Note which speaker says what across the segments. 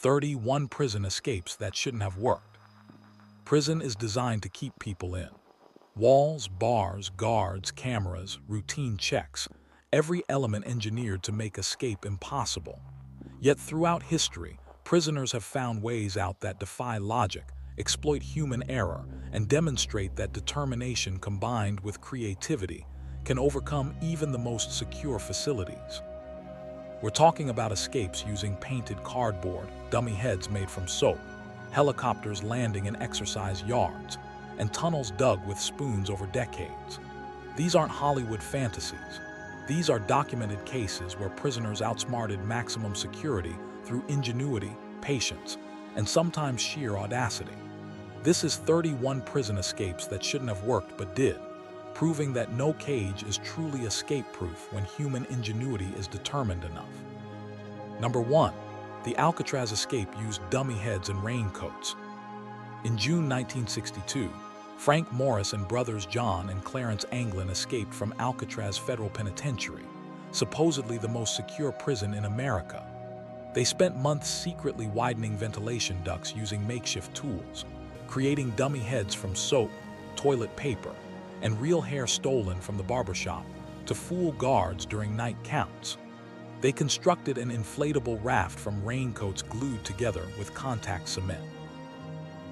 Speaker 1: 31 prison escapes that shouldn't have worked. Prison is designed to keep people in. Walls, bars, guards, cameras, routine checks, every element engineered to make escape impossible. Yet throughout history, prisoners have found ways out that defy logic, exploit human error, and demonstrate that determination combined with creativity can overcome even the most secure facilities. We're talking about escapes using painted cardboard, dummy heads made from soap, helicopters landing in exercise yards, and tunnels dug with spoons over decades. These aren't Hollywood fantasies. These are documented cases where prisoners outsmarted maximum security through ingenuity, patience, and sometimes sheer audacity. This is 31 prison escapes that shouldn't have worked but did, proving that no cage is truly escape-proof when human ingenuity is determined enough. Number 1. The Alcatraz escape used dummy heads and raincoats. In June 1962, Frank Morris and brothers John and Clarence Anglin escaped from Alcatraz Federal Penitentiary, supposedly the most secure prison in America. They spent months secretly widening ventilation ducts using makeshift tools, creating dummy heads from soap, toilet paper, and real hair stolen from the barbershop to fool guards during night counts. They constructed an inflatable raft from raincoats glued together with contact cement.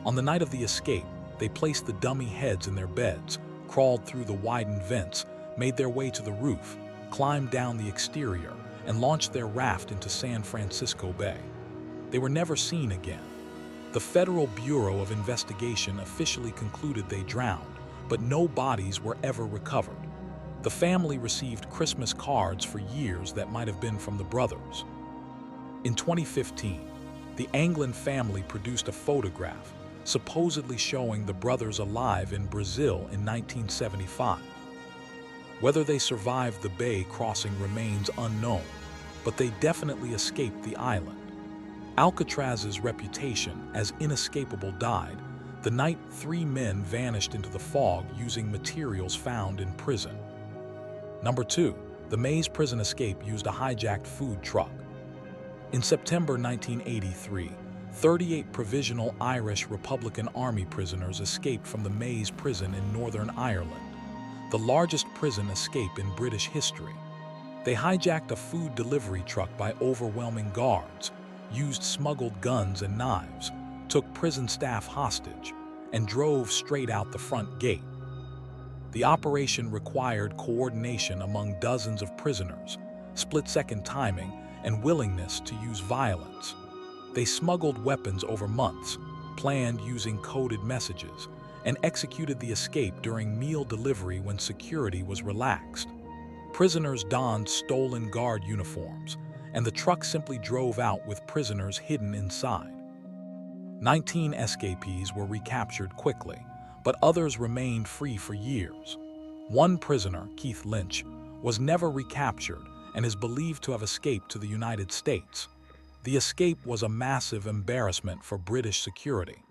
Speaker 1: On the night of the escape, they placed the dummy heads in their beds, crawled through the widened vents, made their way to the roof, climbed down the exterior, and launched their raft into San Francisco Bay. They were never seen again. The Federal Bureau of Investigation officially concluded they drowned, but no bodies were ever recovered. The family received Christmas cards for years that might have been from the brothers. In 2015, the Anglin family produced a photograph supposedly showing the brothers alive in Brazil in 1975. Whether they survived the bay crossing remains unknown, but they definitely escaped the island. Alcatraz's reputation as inescapable died the night 3 men vanished into the fog using materials found in prison. Number 2. The Maze prison escape used a hijacked food truck. In September 1983, 38 provisional Irish Republican Army prisoners escaped from the Maze prison in Northern Ireland, the largest prison escape in British history. They hijacked a food delivery truck by overwhelming guards, used smuggled guns and knives, took prison staff hostage, and drove straight out the front gate. The operation required coordination among dozens of prisoners, split-second timing, and willingness to use violence. They smuggled weapons over months, planned using coded messages, and executed the escape during meal delivery when security was relaxed. Prisoners donned stolen guard uniforms, and the truck simply drove out with prisoners hidden inside. 19 escapees were recaptured quickly, but others remained free for years. One prisoner, Keith Lynch, was never recaptured and is believed to have escaped to the United States. The escape was a massive embarrassment for British security.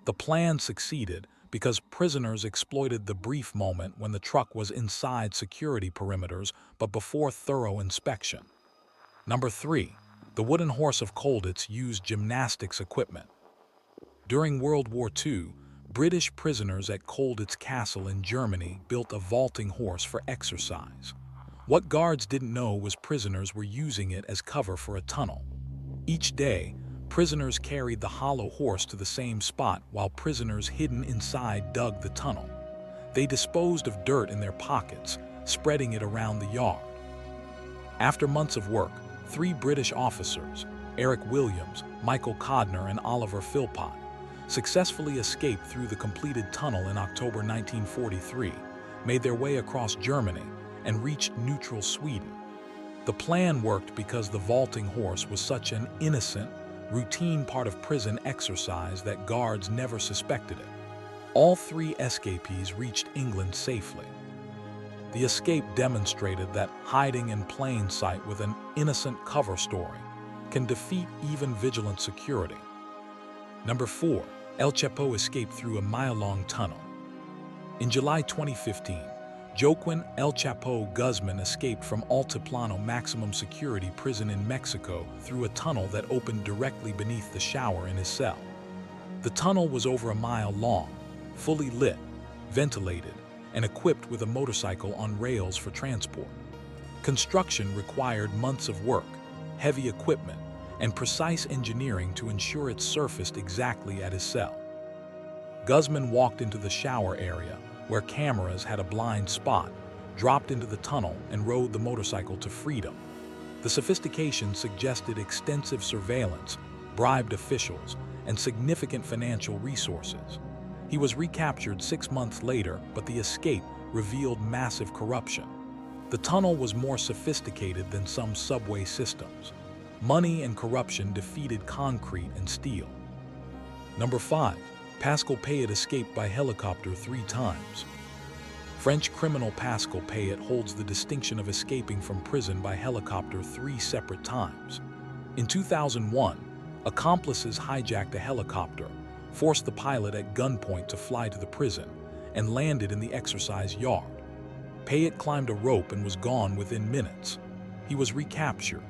Speaker 1: The plan succeeded because prisoners exploited the brief moment when the truck was inside security perimeters but before thorough inspection. Number 3. The wooden horse of Colditz used gymnastics equipment. During World War II, British prisoners at Colditz Castle in Germany built a vaulting horse for exercise. What guards didn't know was prisoners were using it as cover for a tunnel. Each day, prisoners carried the hollow horse to the same spot while prisoners hidden inside dug the tunnel. They disposed of dirt in their pockets, spreading it around the yard. After months of work, 3 British officers, Eric Williams, Michael Codner, and Oliver Philpott, successfully escaped through the completed tunnel in October 1943, made their way across Germany, and reached neutral Sweden. The plan worked because the vaulting horse was such an innocent, routine part of prison exercise that guards never suspected it. All 3 escapees reached England safely. The escape demonstrated that hiding in plain sight with an innocent cover story can defeat even vigilant security. Number 4. El Chapo escaped through a mile-long tunnel. In July 2015, Joaquin El Chapo Guzman escaped from Altiplano maximum security prison in Mexico through a tunnel that opened directly beneath the shower in his cell. The tunnel was over a mile long, fully lit, ventilated, and equipped with a motorcycle on rails for transport. Construction required months of work, heavy equipment, and precise engineering to ensure it surfaced exactly at his cell. Guzman walked into the shower area, where cameras had a blind spot, dropped into the tunnel, and rode the motorcycle to freedom. The sophistication suggested extensive surveillance, bribed officials, and significant financial resources. He was recaptured 6 months later, but the escape revealed massive corruption. The tunnel was more sophisticated than some subway systems. Money and corruption defeated concrete and steel. Number 5. Pascal Payet escaped by helicopter 3 times. French criminal Pascal Payet holds the distinction of escaping from prison by helicopter 3 separate times. In 2001, accomplices hijacked a helicopter, forced the pilot at gunpoint to fly to the prison, and landed in the exercise yard. Payet climbed a rope and was gone within minutes. He was recaptured,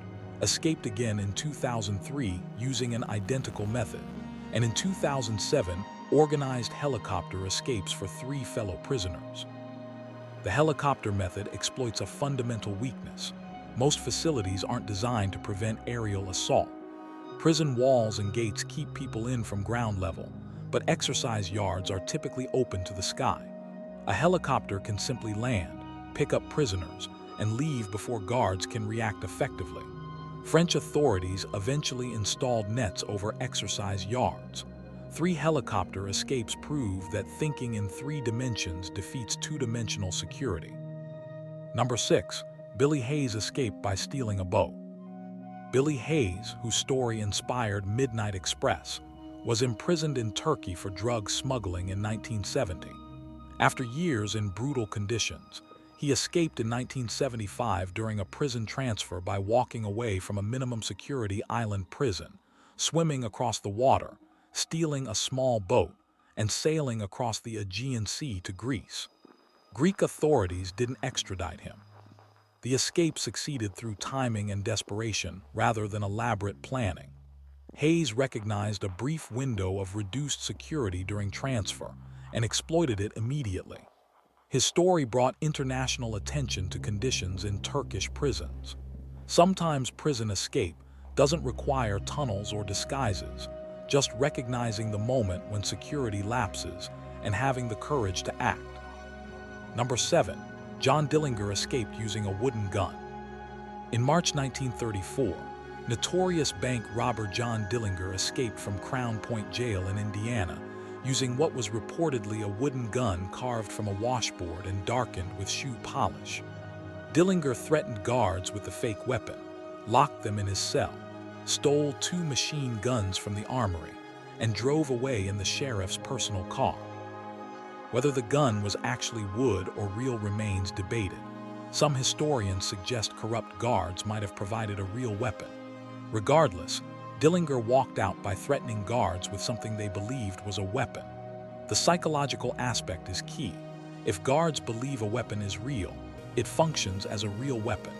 Speaker 1: escaped again in 2003 using an identical method, and in 2007 organized helicopter escapes for 3 fellow prisoners. The helicopter method exploits a fundamental weakness. Most facilities aren't designed to prevent aerial assault. Prison walls and gates keep people in from ground level, but exercise yards are typically open to the sky. A helicopter can simply land, pick up prisoners, and leave before guards can react effectively. French authorities eventually installed nets over exercise yards. 3 helicopter escapes prove that thinking in 3 dimensions defeats 2-dimensional security. Number 6. Billy Hayes escaped by stealing a boat. Billy Hayes, whose story inspired Midnight Express, was imprisoned in Turkey for drug smuggling in 1970. After years in brutal conditions, he escaped in 1975 during a prison transfer by walking away from a minimum security island prison, swimming across the water, stealing a small boat, and sailing across the Aegean Sea to Greece. Greek authorities didn't extradite him. The escape succeeded through timing and desperation rather than elaborate planning. Hayes recognized a brief window of reduced security during transfer and exploited it immediately. His story brought international attention to conditions in Turkish prisons. Sometimes prison escape doesn't require tunnels or disguises, just recognizing the moment when security lapses and having the courage to act. Number 7. John Dillinger escaped using a wooden gun. In March 1934, notorious bank robber John Dillinger escaped from Crown Point Jail in Indiana using what was reportedly a wooden gun carved from a washboard and darkened with shoe polish. Dillinger threatened guards with the fake weapon, locked them in his cell, stole 2 machine guns from the armory, and drove away in the sheriff's personal car. Whether the gun was actually wood or real remains debated. Some historians suggest corrupt guards might have provided a real weapon. Regardless, Dillinger walked out by threatening guards with something they believed was a weapon. The psychological aspect is key. If guards believe a weapon is real, it functions as a real weapon.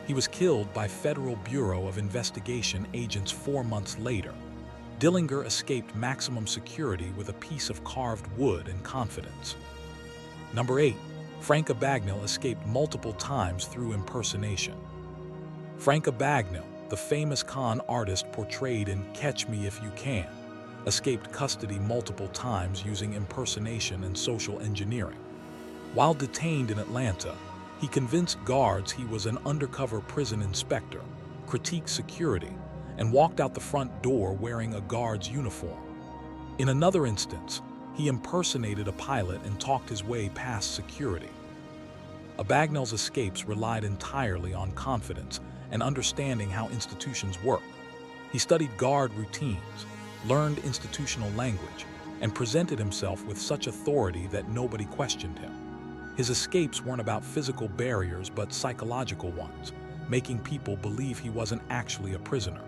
Speaker 1: He was killed by Federal Bureau of Investigation agents 4 months later. Dillinger escaped maximum security with a piece of carved wood and confidence. Number 8. Frank Abagnale escaped multiple times through impersonation. Frank Abagnale, the famous con artist portrayed in Catch Me If You Can, escaped custody multiple times using impersonation and social engineering. While detained in Atlanta, he convinced guards he was an undercover prison inspector, critiqued security, and walked out the front door wearing a guard's uniform. In another instance, he impersonated a pilot and talked his way past security. Abagnale's escapes relied entirely on confidence and understanding how institutions work. He studied guard routines, learned institutional language, and presented himself with such authority that nobody questioned him. His escapes weren't about physical barriers but psychological ones, making people believe he wasn't actually a prisoner.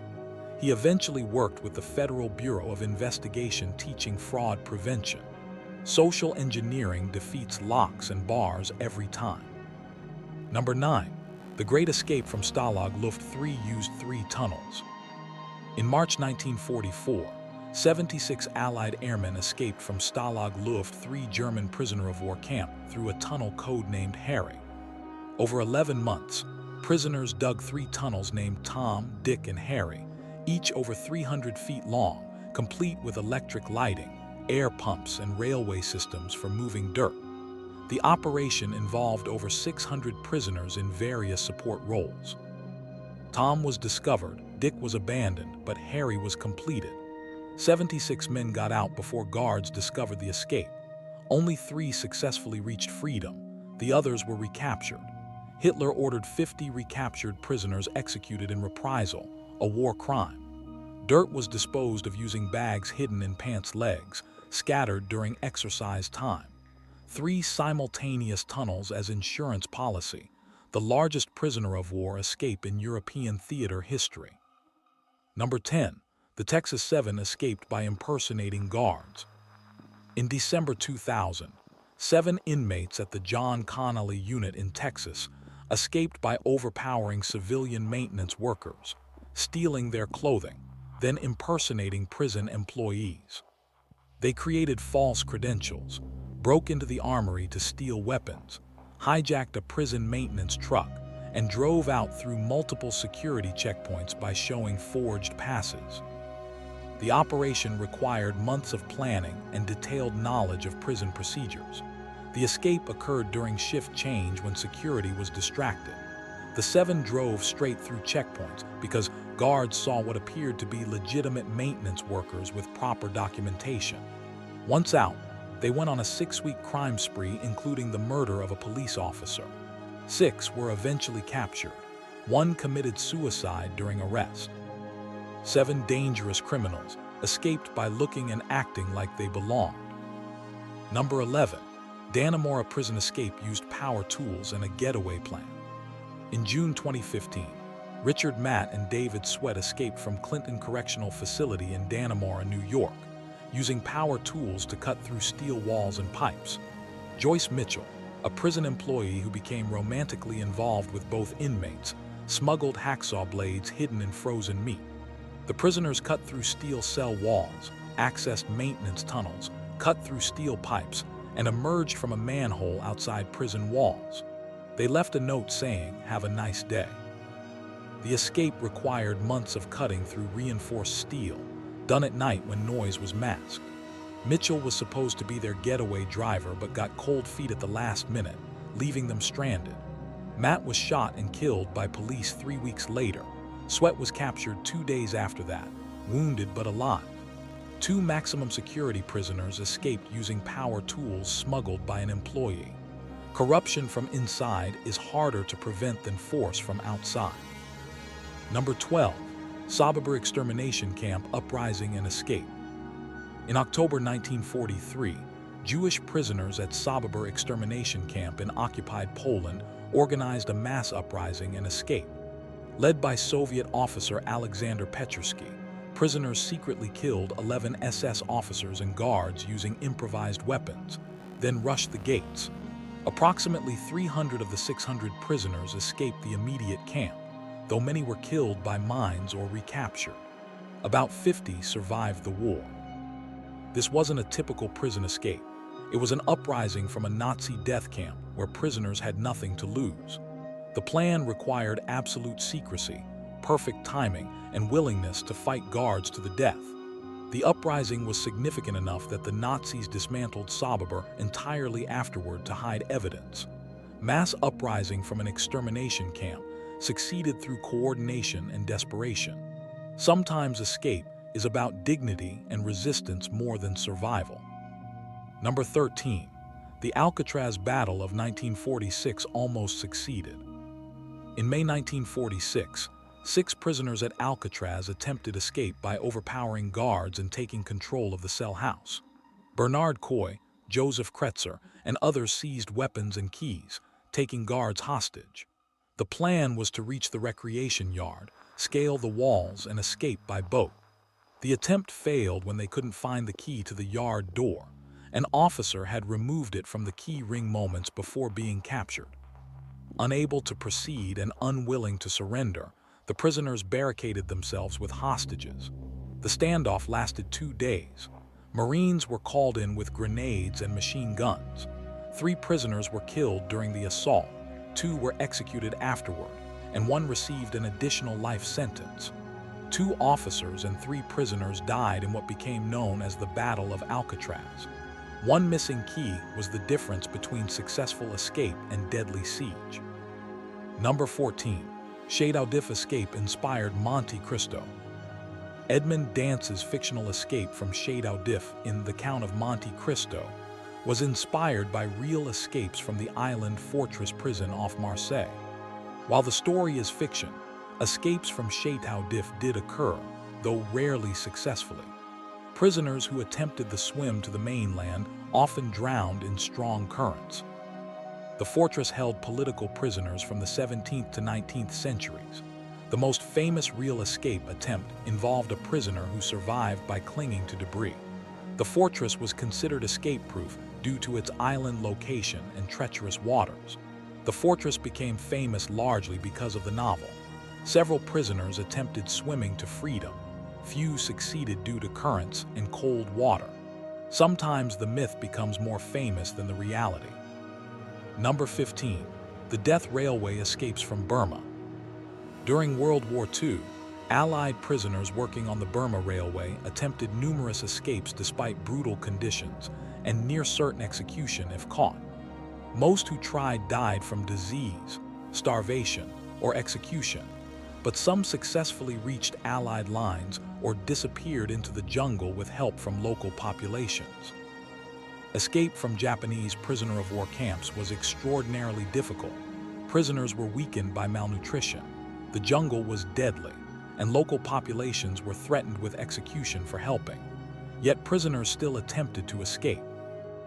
Speaker 1: He eventually worked with the Federal Bureau of Investigation teaching fraud prevention. Social engineering defeats locks and bars every time. Number 9. The Great Escape from Stalag Luft 3 used 3 tunnels. In March 1944, 76 Allied airmen escaped from Stalag Luft 3 German prisoner-of-war camp through a tunnel codenamed Harry. Over 11 months, prisoners dug 3 tunnels named Tom, Dick, and Harry, each over 300 feet long, complete with electric lighting, air pumps, and railway systems for moving dirt. The operation involved over 600 prisoners in various support roles. Tom was discovered, Dick was abandoned, but Harry was completed. 76 men got out before guards discovered the escape. Only 3 successfully reached freedom. The others were recaptured. Hitler ordered 50 recaptured prisoners executed in reprisal, a war crime. Dirt was disposed of using bags hidden in pants' legs, scattered during exercise time. 3 simultaneous tunnels as insurance policy, the largest prisoner-of-war escape in European theater history. Number 10. The Texas 7 escaped by impersonating guards. In December 2000, 7 inmates at the John Connolly unit in Texas escaped by overpowering civilian maintenance workers, stealing their clothing, then impersonating prison employees. They created false credentials, broke into the armory to steal weapons, hijacked a prison maintenance truck, and drove out through multiple security checkpoints by showing forged passes. The operation required months of planning and detailed knowledge of prison procedures. The escape occurred during shift change when security was distracted. The 7 drove straight through checkpoints because guards saw what appeared to be legitimate maintenance workers with proper documentation. Once out, they went on a 6-week crime spree, including the murder of a police officer. 6 were eventually captured. 1 committed suicide during arrest. 7 dangerous criminals escaped by looking and acting like they belonged. Number 11. Dannemora prison escape used power tools and a getaway plan. In June 2015, Richard Matt and David Sweat escaped from Clinton Correctional Facility in Dannemora, New York, using power tools to cut through steel walls and pipes. Joyce Mitchell, a prison employee who became romantically involved with both inmates, smuggled hacksaw blades hidden in frozen meat. The prisoners cut through steel cell walls, accessed maintenance tunnels, cut through steel pipes, and emerged from a manhole outside prison walls. They left a note saying, "Have a nice day." The escape required months of cutting through reinforced steel, done at night when noise was masked. Mitchell was supposed to be their getaway driver but got cold feet at the last minute, leaving them stranded. Matt was shot and killed by police 3 weeks later. Sweat was captured 2 days after that, wounded but alive. 2 maximum security prisoners escaped using power tools smuggled by an employee. Corruption from inside is harder to prevent than force from outside. Number 12. Sobibor extermination camp uprising and escape. In October 1943, Jewish prisoners at Sobibor extermination camp in occupied Poland organized a mass uprising and escape. Led by Soviet officer Alexander Petrovsky, prisoners secretly killed 11 SS officers and guards using improvised weapons, then rushed the gates. Approximately 300 of the 600 prisoners escaped the immediate camp, though many were killed by mines or recaptured. About 50 survived the war. This wasn't a typical prison escape. It was an uprising from a Nazi death camp where prisoners had nothing to lose. The plan required absolute secrecy, perfect timing, and willingness to fight guards to the death. The uprising was significant enough that the Nazis dismantled Sobibor entirely afterward to hide evidence. Mass uprising from an extermination camp succeeded through coordination and desperation. Sometimes escape is about dignity and resistance more than survival. Number 13. The Alcatraz Battle of 1946 almost succeeded. In May 1946, 6 prisoners at Alcatraz attempted escape by overpowering guards and taking control of the cell house. Bernard Coy, Joseph Kretzer, and others seized weapons and keys, taking guards hostage. The plan was to reach the recreation yard, scale the walls, and escape by boat. The attempt failed when they couldn't find the key to the yard door, An officer had removed it from the key ring moments before being captured. Unable to proceed and unwilling to surrender, the prisoners barricaded themselves with hostages. The standoff lasted 2 days. Marines were called in with grenades and machine guns. 3 prisoners were killed during the assault, 2 were executed afterward, and 1 received an additional life sentence. 2 officers and 3 prisoners died in what became known as the Battle of Alcatraz. One missing key was the difference between successful escape and deadly siege. Number 14. Château d'If escape inspired Monte Cristo. Edmond Dance's fictional escape from Château d'If in The Count of Monte Cristo was inspired by real escapes from the island fortress prison off Marseille. While the story is fiction, escapes from Château d'If did occur, though rarely successfully. Prisoners who attempted the swim to the mainland often drowned in strong currents. The fortress held political prisoners from the 17th to 19th centuries. The most famous real escape attempt involved a prisoner who survived by clinging to debris. The fortress was considered escape-proof due to its island location and treacherous waters. The fortress became famous largely because of the novel. Several prisoners attempted swimming to freedom. Few succeeded due to currents and cold water. Sometimes the myth becomes more famous than the reality. Number 15. The Death Railway escapes from Burma. During World War II, Allied prisoners working on the Burma Railway attempted numerous escapes despite brutal conditions and near-certain execution if caught. Most who tried died from disease, starvation, or execution, but some successfully reached Allied lines or disappeared into the jungle with help from local populations. Escape from Japanese prisoner-of-war camps was extraordinarily difficult. Prisoners were weakened by malnutrition, the jungle was deadly, and local populations were threatened with execution for helping. Yet prisoners still attempted to escape.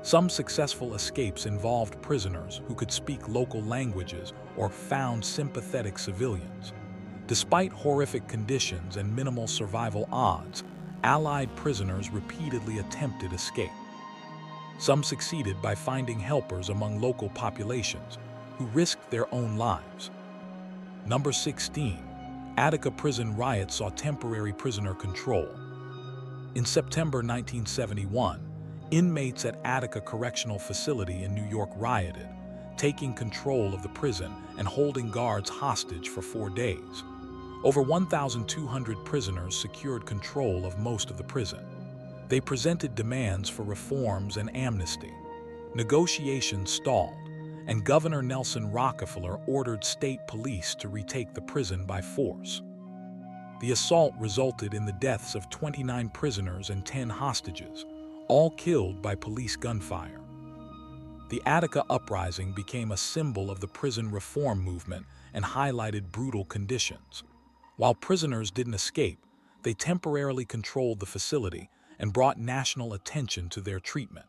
Speaker 1: Some successful escapes involved prisoners who could speak local languages or found sympathetic civilians. Despite horrific conditions and minimal survival odds, Allied prisoners repeatedly attempted escape. Some succeeded by finding helpers among local populations who risked their own lives. Number 16. Attica prison riot saw temporary prisoner control. In September 1971, inmates at Attica Correctional Facility in New York rioted, taking control of the prison and holding guards hostage for 4 days. Over 1,200 prisoners secured control of most of the prison. They presented demands for reforms and amnesty. Negotiations stalled, and Governor Nelson Rockefeller ordered state police to retake the prison by force. The assault resulted in the deaths of 29 prisoners and 10 hostages, all killed by police gunfire. The Attica uprising became a symbol of the prison reform movement and highlighted brutal conditions. While prisoners didn't escape, they temporarily controlled the facility and brought national attention to their treatment.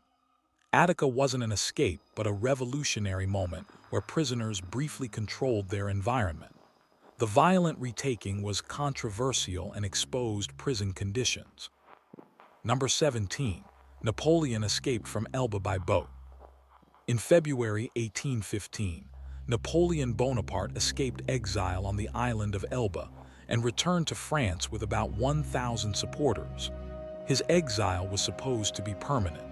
Speaker 1: Attica wasn't an escape, but a revolutionary moment where prisoners briefly controlled their environment. The violent retaking was controversial and exposed prison conditions. Number 17. Napoleon escaped from Elba by boat. In February 1815, Napoleon Bonaparte escaped exile on the island of Elba and returned to France with about 1,000 supporters. His exile was supposed to be permanent.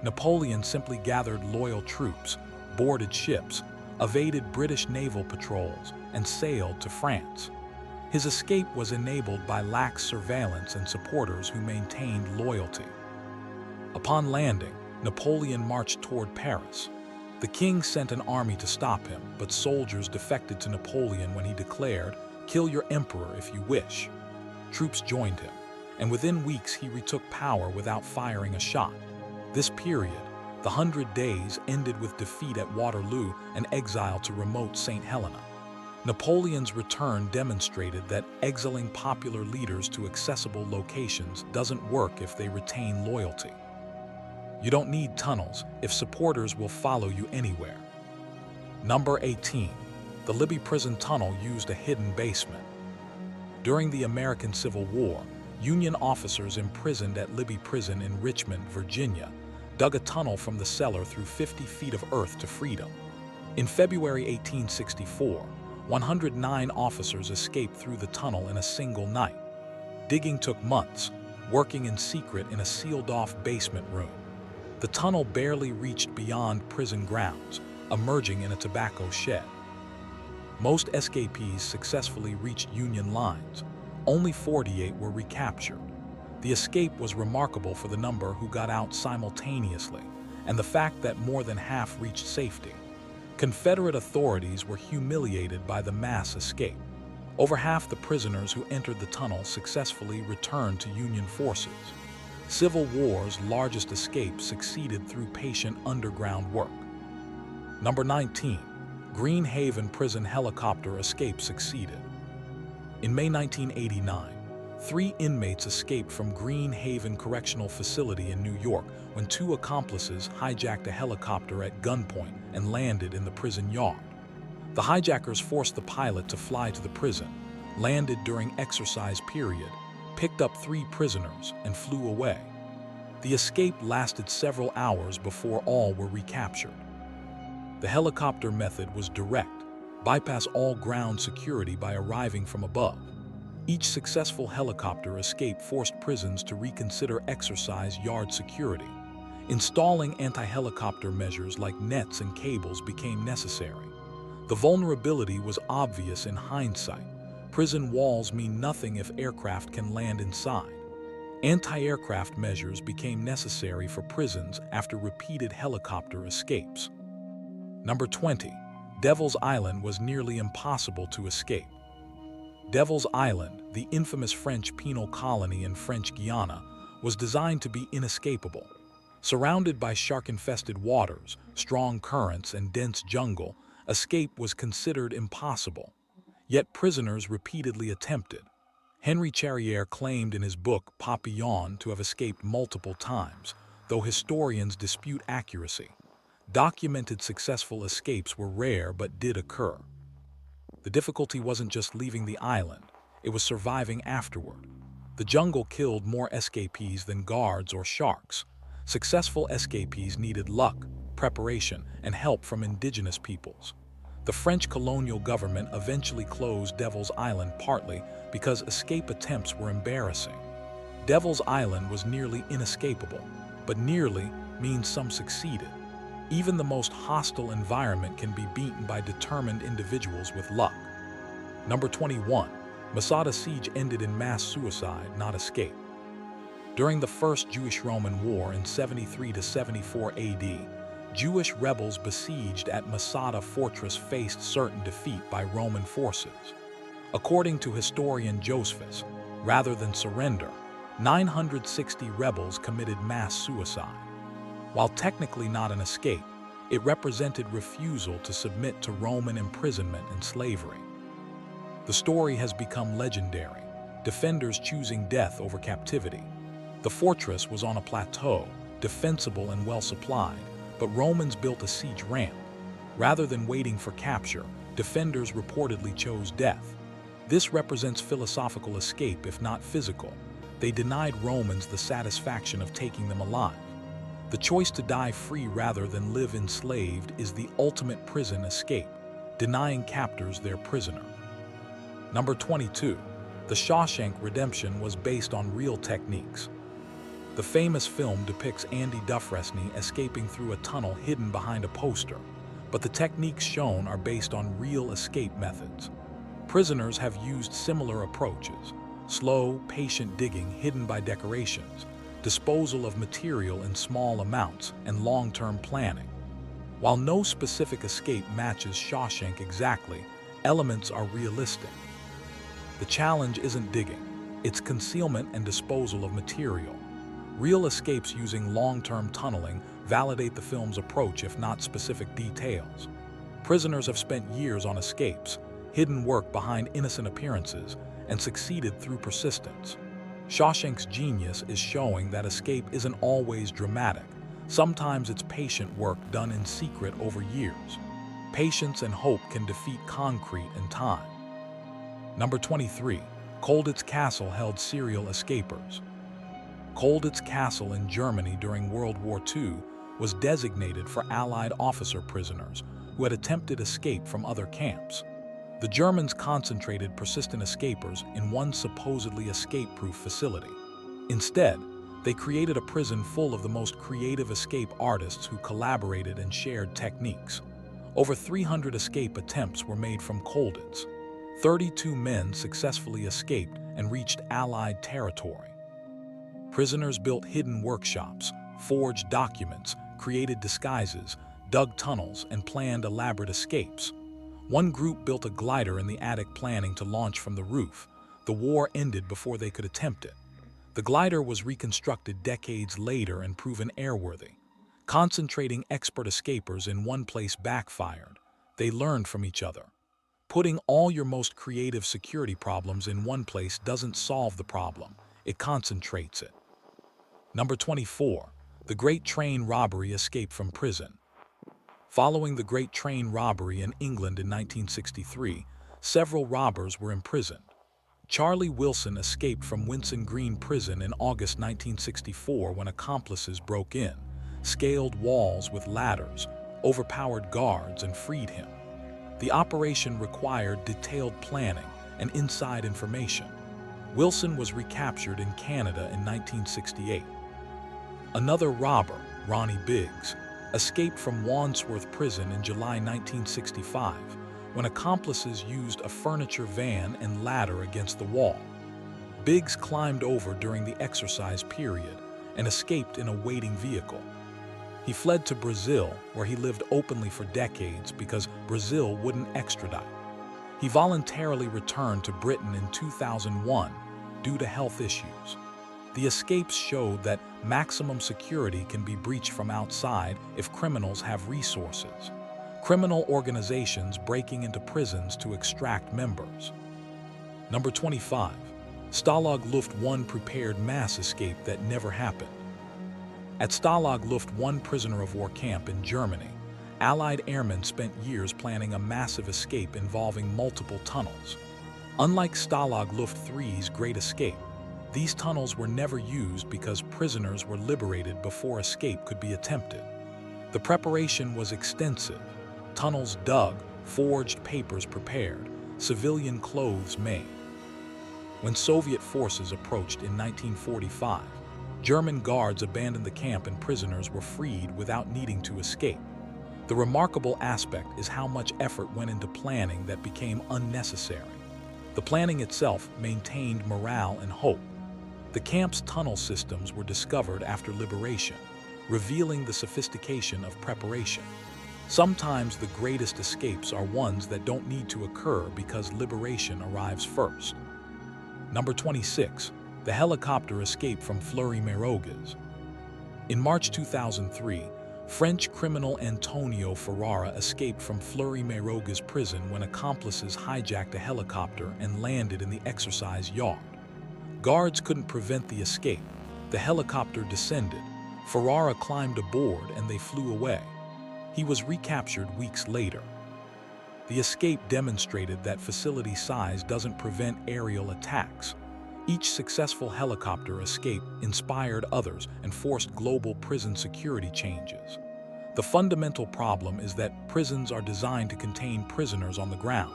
Speaker 1: Napoleon simply gathered loyal troops, boarded ships, evaded British naval patrols, and sailed to France. His escape was enabled by lax surveillance and supporters who maintained loyalty. Upon landing, Napoleon marched toward Paris. The king sent an army to stop him, but soldiers defected to Napoleon when he declared, "Kill your emperor if you wish." Troops joined him, and within weeks he retook power without firing a shot. This period, the 100 Days, ended with defeat at Waterloo and exile to remote St. Helena. Napoleon's return demonstrated that exiling popular leaders to accessible locations doesn't work if they retain loyalty. You don't need tunnels if supporters will follow you anywhere. Number 18. The Libby Prison Tunnel used a hidden basement. During the American Civil War, Union officers imprisoned at Libby Prison in Richmond, Virginia, dug a tunnel from the cellar through 50 feet of earth to freedom. In February 1864, 109 officers escaped through the tunnel in a single night. Digging took months, working in secret in a sealed-off basement room. The tunnel barely reached beyond prison grounds, emerging in a tobacco shed. Most escapees successfully reached Union lines. Only 48 were recaptured. The escape was remarkable for the number who got out simultaneously, and the fact that more than half reached safety. Confederate authorities were humiliated by the mass escape. Over half the prisoners who entered the tunnel successfully returned to Union forces. Civil War's largest escape succeeded through patient underground work. Number 19. Green Haven prison helicopter escape succeeded. In May 1989, 3 inmates escaped from Green Haven Correctional Facility in New York when 2 accomplices hijacked a helicopter at gunpoint and landed in the prison yard. The hijackers forced the pilot to fly to the prison, landed during exercise period, picked up 3 prisoners, and flew away. The escape lasted several hours before all were recaptured. The helicopter method was direct, bypass all ground security by arriving from above. Each successful helicopter escape forced prisons to reconsider exercise yard security. Installing anti-helicopter measures like nets and cables became necessary. The vulnerability was obvious in hindsight. Prison walls mean nothing if aircraft can land inside. Anti-aircraft measures became necessary for prisons after repeated helicopter escapes. Number 20. Devil's Island was nearly impossible to escape. Devil's Island, the infamous French penal colony in French Guiana, was designed to be inescapable. Surrounded by shark-infested waters, strong currents, and dense jungle, escape was considered impossible. Yet prisoners repeatedly attempted. Henry Charrière claimed in his book Papillon to have escaped multiple times, though historians dispute accuracy. Documented successful escapes were rare but did occur. The difficulty wasn't just leaving the island, it was surviving afterward. The jungle killed more escapees than guards or sharks. Successful escapees needed luck, preparation, and help from indigenous peoples. The French colonial government eventually closed Devil's Island partly because escape attempts were embarrassing. Devil's Island was nearly inescapable, but nearly means some succeeded. Even the most hostile environment can be beaten by determined individuals with luck. Number 21. Masada siege ended in mass suicide, not escape. During the First Jewish-Roman War in 73 to 74 AD, Jewish rebels besieged at Masada fortress faced certain defeat by Roman forces. According to historian Josephus, rather than surrender, 960 rebels committed mass suicide. While technically not an escape, it represented refusal to submit to Roman imprisonment and slavery. The story has become legendary, defenders choosing death over captivity. The fortress was on a plateau, defensible and well-supplied, but Romans built a siege ramp. Rather than waiting for capture, defenders reportedly chose death. This represents philosophical escape if not physical. They denied Romans the satisfaction of taking them alive. The choice to die free rather than live enslaved is the ultimate prison escape, denying captors their prisoner. Number 22. The Shawshank Redemption was based on real techniques. The famous film depicts Andy Dufresne escaping through a tunnel hidden behind a poster, but the techniques shown are based on real escape methods. Prisoners have used similar approaches: slow, patient digging hidden by decorations, disposal of material in small amounts, and long-term planning. While no specific escape matches Shawshank exactly, elements are realistic. The challenge isn't digging, it's concealment and disposal of material. Real escapes using long-term tunneling validate the film's approach if not specific details. Prisoners have spent years on escapes, hidden work behind innocent appearances, and succeeded through persistence. Shawshank's genius is showing that escape isn't always dramatic. Sometimes it's patient work done in secret over years. Patience and hope can defeat concrete and time. Number 23. Colditz Castle held serial escapers. Colditz Castle in Germany during World War II was designated for Allied officer prisoners who had attempted escape from other camps. The Germans concentrated persistent escapers in one supposedly escape-proof facility. Instead, they created a prison full of the most creative escape artists who collaborated and shared techniques. Over 300 escape attempts were made from Colditz. 32 men successfully escaped and reached Allied territory. Prisoners built hidden workshops, forged documents, created disguises, dug tunnels, and planned elaborate escapes. One group built a glider in the attic planning to launch from the roof. The war ended before they could attempt it. The glider was reconstructed decades later and proven airworthy. Concentrating expert escapers in one place backfired. They learned from each other. Putting all your most creative security problems in one place doesn't solve the problem, it concentrates it. Number 24. The Great Train Robbery Escape from Prison. Following the Great Train Robbery in England in 1963, several robbers were imprisoned. Charlie Wilson escaped from Winson Green Prison in August 1964 when accomplices broke in, scaled walls with ladders, overpowered guards, and freed him. The operation required detailed planning and inside information. Wilson was recaptured in Canada in 1968. Another robber, Ronnie Biggs, escaped from Wandsworth Prison in July 1965 when accomplices used a furniture van and ladder against the wall. Biggs climbed over during the exercise period and escaped in a waiting vehicle. He fled to Brazil, where he lived openly for decades because Brazil wouldn't extradite. He voluntarily returned to Britain in 2001 due to health issues. The escapes showed that maximum security can be breached from outside if criminals have resources. Criminal organizations breaking into prisons to extract members. Number 25. Stalag Luft 1 prepared mass escape that never happened. At Stalag Luft 1 prisoner of war camp in Germany, Allied airmen spent years planning a massive escape involving multiple tunnels. Unlike Stalag Luft 3's Great Escape, these tunnels were never used because prisoners were liberated before escape could be attempted. The preparation was extensive. Tunnels dug, forged papers prepared, civilian clothes made. When Soviet forces approached in 1945, German guards abandoned the camp and prisoners were freed without needing to escape. The remarkable aspect is how much effort went into planning that became unnecessary. The planning itself maintained morale and hope. The camp's tunnel systems were discovered after liberation, revealing the sophistication of preparation. Sometimes the greatest escapes are ones that don't need to occur because liberation arrives first. Number 26. The helicopter escape from Fleury-Mérogis. In March 2003, French criminal Antonio Ferrara escaped from Fleury-Mérogis prison when accomplices hijacked a helicopter and landed in the exercise yard. Guards couldn't prevent the escape. The helicopter descended. Ferrara climbed aboard and they flew away. He was recaptured weeks later. The escape demonstrated that facility size doesn't prevent aerial attacks. Each successful helicopter escape inspired others and forced global prison security changes. The fundamental problem is that prisons are designed to contain prisoners on the ground,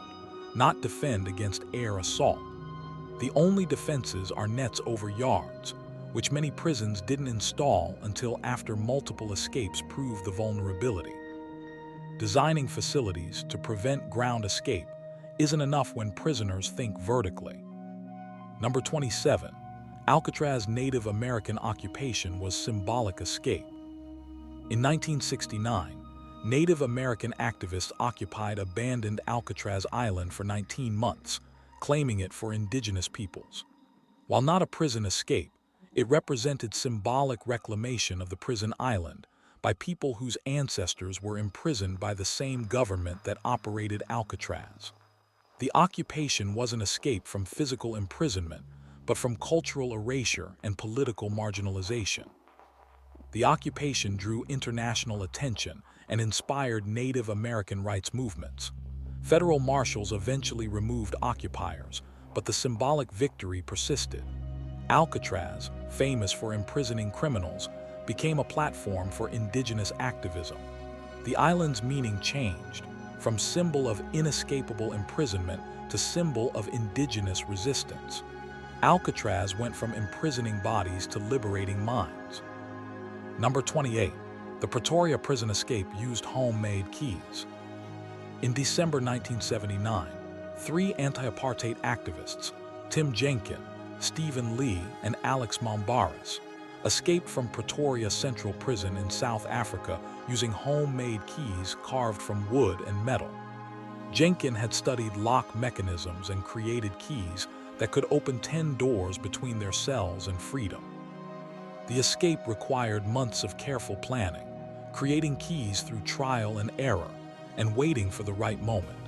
Speaker 1: not defend against air assault. The only defenses are nets over yards, which many prisons didn't install until after multiple escapes proved the vulnerability. Designing facilities to prevent ground escape isn't enough when prisoners think vertically. Number 27. Alcatraz Native American occupation was symbolic escape. In 1969, Native American activists occupied abandoned Alcatraz Island for 19 months, claiming it for indigenous peoples. While not a prison escape, it represented symbolic reclamation of the prison island by people whose ancestors were imprisoned by the same government that operated Alcatraz. The occupation wasn't escape from physical imprisonment, but from cultural erasure and political marginalization. The occupation drew international attention and inspired Native American rights movements. Federal marshals eventually removed occupiers, but the symbolic victory persisted. Alcatraz, famous for imprisoning criminals, became a platform for indigenous activism. The island's meaning changed, from symbol of inescapable imprisonment to symbol of indigenous resistance. Alcatraz went from imprisoning bodies to liberating minds. Number 28. The Pretoria prison escape used homemade keys. In December 1979, three anti-apartheid activists, Tim Jenkin, Stephen Lee, and Alex Mombaris, escaped from Pretoria Central Prison in South Africa using homemade keys carved from wood and metal. Jenkin had studied lock mechanisms and created keys that could open 10 doors between their cells and freedom. The escape required months of careful planning, creating keys through trial and error, and waiting for the right moment.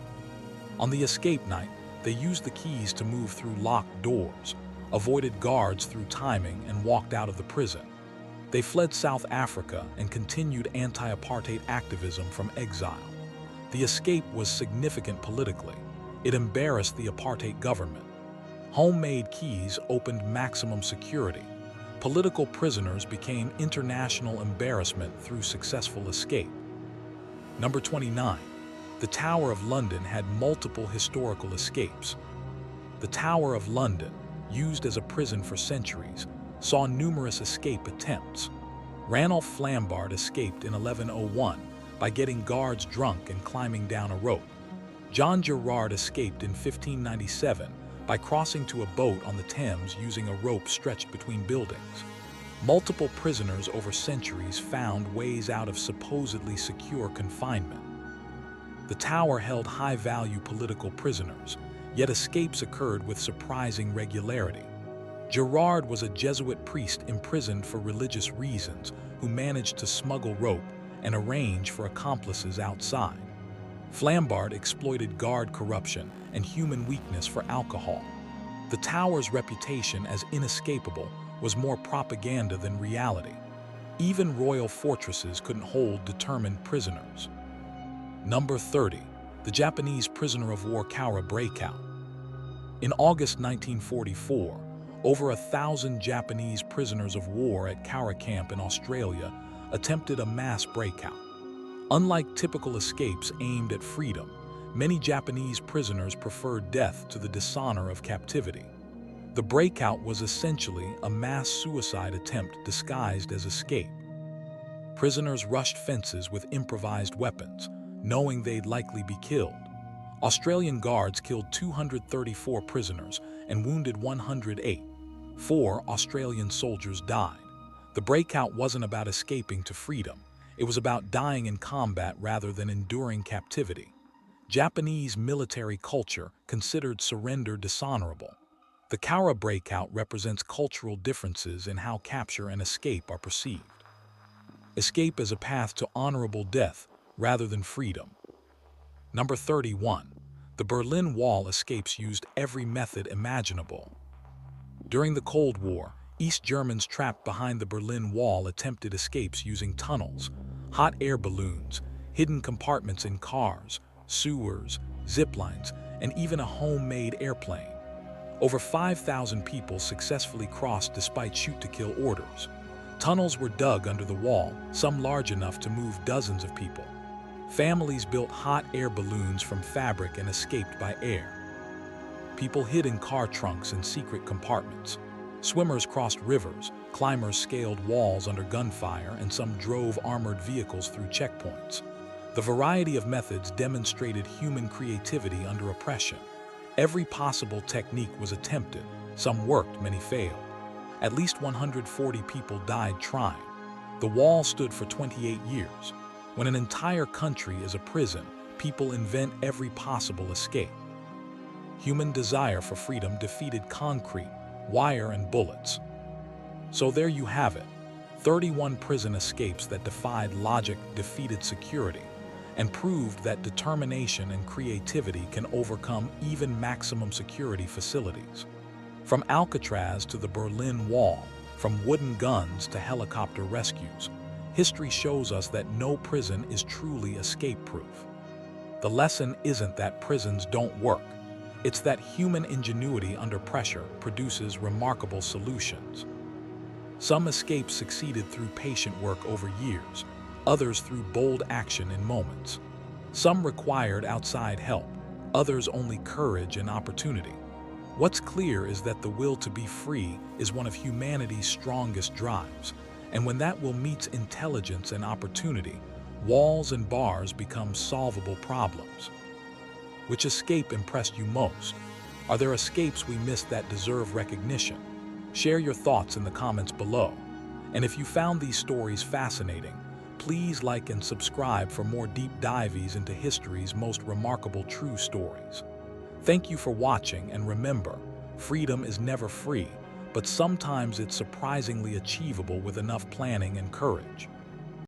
Speaker 1: On the escape night, they used the keys to move through locked doors, avoided guards through timing, and walked out of the prison. They fled South Africa and continued anti-apartheid activism from exile. The escape was significant politically. It embarrassed the apartheid government. Homemade keys opened maximum security. Political prisoners became international embarrassment through successful escape. Number 29. The Tower of London had multiple historical escapes. The Tower of London, used as a prison for centuries, saw numerous escape attempts. Ranulph Flambard escaped in 1101 by getting guards drunk and climbing down a rope. John Gerard escaped in 1597 by crossing to a boat on the Thames using a rope stretched between buildings. Multiple prisoners over centuries found ways out of supposedly secure confinement. The tower held high-value political prisoners, yet escapes occurred with surprising regularity. Gerard was a Jesuit priest imprisoned for religious reasons who managed to smuggle rope and arrange for accomplices outside. Flambard exploited guard corruption and human weakness for alcohol. The tower's reputation as inescapable was more propaganda than reality. Even royal fortresses couldn't hold determined prisoners. Number 30. The Japanese prisoner of war Cowra breakout. In August 1944, over 1,000 Japanese prisoners of war at Cowra camp in Australia attempted a mass breakout. Unlike typical escapes aimed at freedom, many Japanese prisoners preferred death to the dishonor of captivity. The breakout was essentially a mass suicide attempt disguised as escape. Prisoners rushed fences with improvised weapons, knowing they'd likely be killed. Australian guards killed 234 prisoners and wounded 108. 4 Australian soldiers died. The breakout wasn't about escaping to freedom. It was about dying in combat rather than enduring captivity. Japanese military culture considered surrender dishonorable. The Cowra breakout represents cultural differences in how capture and escape are perceived. Escape as a path to honorable death rather than freedom. Number 31. The Berlin Wall escapes used every method imaginable. During the Cold War, East Germans trapped behind the Berlin Wall attempted escapes using tunnels, hot air balloons, hidden compartments in cars, sewers, zip lines, and even a homemade airplane. Over 5,000 people successfully crossed despite shoot-to-kill orders. Tunnels were dug under the wall, some large enough to move dozens of people. Families built hot air balloons from fabric and escaped by air. People hid in car trunks and secret compartments. Swimmers crossed rivers, climbers scaled walls under gunfire, and some drove armored vehicles through checkpoints. The variety of methods demonstrated human creativity under oppression. Every possible technique was attempted. Some worked, many failed. At least 140 people died trying. The wall stood for 28 years. When an entire country is a prison, people invent every possible escape. Human desire for freedom defeated concrete, wire, and bullets. So there you have it. 31 prison escapes that defied logic, defeated security, and proved that determination and creativity can overcome even maximum security facilities. From Alcatraz to the Berlin Wall, from wooden guns to helicopter rescues, history shows us that no prison is truly escape-proof. The lesson isn't that prisons don't work. It's that human ingenuity under pressure produces remarkable solutions. Some escapes succeeded through patient work over years, others through bold action in moments. Some required outside help, others only courage and opportunity. What's clear is that the will to be free is one of humanity's strongest drives, and when that will meets intelligence and opportunity, walls and bars become solvable problems. Which escape impressed you most? Are there escapes we missed that deserve recognition? Share your thoughts in the comments below. And if you found these stories fascinating, please like and subscribe for more deep dives into history's most remarkable true stories. Thank you for watching, and remember, freedom is never free, but sometimes it's surprisingly achievable with enough planning and courage.